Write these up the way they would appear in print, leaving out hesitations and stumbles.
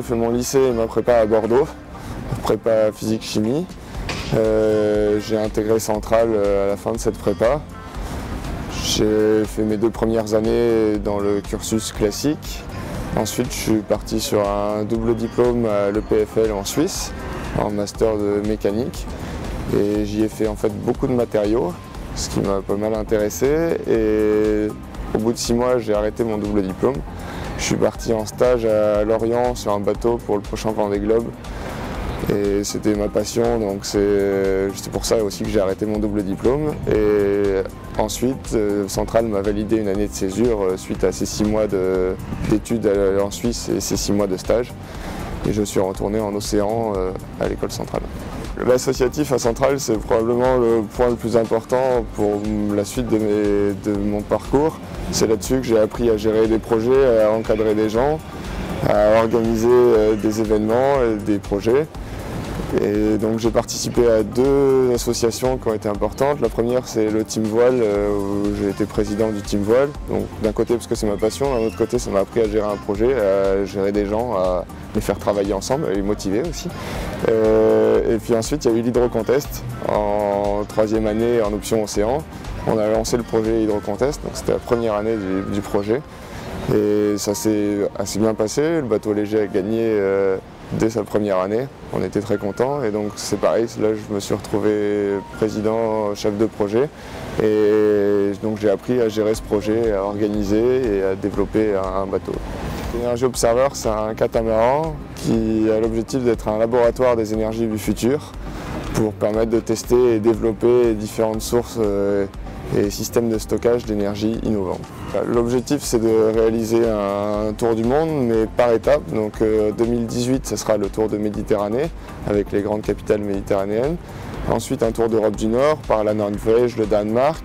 j'ai fait mon lycée et ma prépa à Bordeaux, prépa physique-chimie. J'ai intégré Centrale à la fin de cette prépa. J'ai fait mes 2 premières années dans le cursus classique. Ensuite, je suis parti sur un double diplôme à l'EPFL en Suisse, en master de mécanique. Et j'y ai fait en fait beaucoup de matériaux, ce qui m'a pas mal intéressé. Et au bout de 6 mois, j'ai arrêté mon double diplôme. Je suis parti en stage à Lorient sur un bateau pour le prochain Vendée Globe. Et c'était ma passion, donc c'est pour ça aussi que j'ai arrêté mon double diplôme. Et ensuite, Centrale m'a validé une année de césure suite à ces 6 mois d'études en Suisse et ces 6 mois de stage. Et je suis retourné en océan à l'école Centrale. L'associatif à Centrale, c'est probablement le point le plus important pour la suite de mon parcours. C'est là-dessus que j'ai appris à gérer des projets, à encadrer des gens, à organiser des événements et des projets. Et donc j'ai participé à 2 associations qui ont été importantes. La première, c'est le Team Voile, où j'ai été président du Team Voile. Donc d'un côté parce que c'est ma passion, d'un autre côté ça m'a appris à gérer un projet, à gérer des gens, à les faire travailler ensemble, à les motiver aussi. Et puis ensuite il y a eu l'Hydro-Contest en 3e année en option océan. On a lancé le projet Hydro-Contest, donc c'était la première année du projet. Et ça s'est assez bien passé, le bateau léger a gagné dès sa première année. On était très contents et donc c'est pareil, là je me suis retrouvé président, chef de projet et donc j'ai appris à gérer ce projet, à organiser et à développer un bateau. Energy Observer, c'est un catamaran qui a l'objectif d'être un laboratoire des énergies du futur pour permettre de tester et développer différentes sources et systèmes de stockage d'énergie innovants. L'objectif, c'est de réaliser un tour du monde, mais par étapes. Donc 2018, ce sera le tour de Méditerranée, avec les grandes capitales méditerranéennes. Ensuite, un tour d'Europe du Nord, par la Norvège, le Danemark.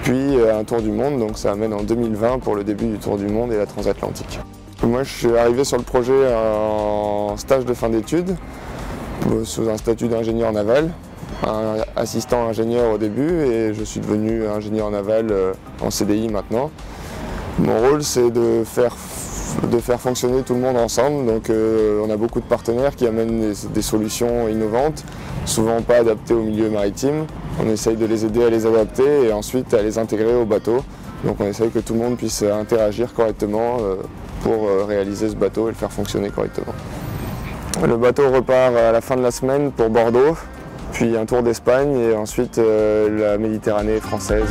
Puis un tour du monde, donc ça amène en 2020 pour le début du tour du monde et la transatlantique. Moi, je suis arrivé sur le projet en stage de fin d'études, sous un statut d'ingénieur naval. Assistant ingénieur au début et je suis devenu ingénieur naval en CDI maintenant. Mon rôle, c'est de faire fonctionner tout le monde ensemble. Donc on a beaucoup de partenaires qui amènent des solutions innovantes, souvent pas adaptées au milieu maritime. On essaye de les aider à les adapter et ensuite à les intégrer au bateau. Donc on essaye que tout le monde puisse interagir correctement pour réaliser ce bateau et le faire fonctionner correctement. Le bateau repart à la fin de la semaine pour Bordeaux, puis un tour d'Espagne et ensuite la Méditerranée française.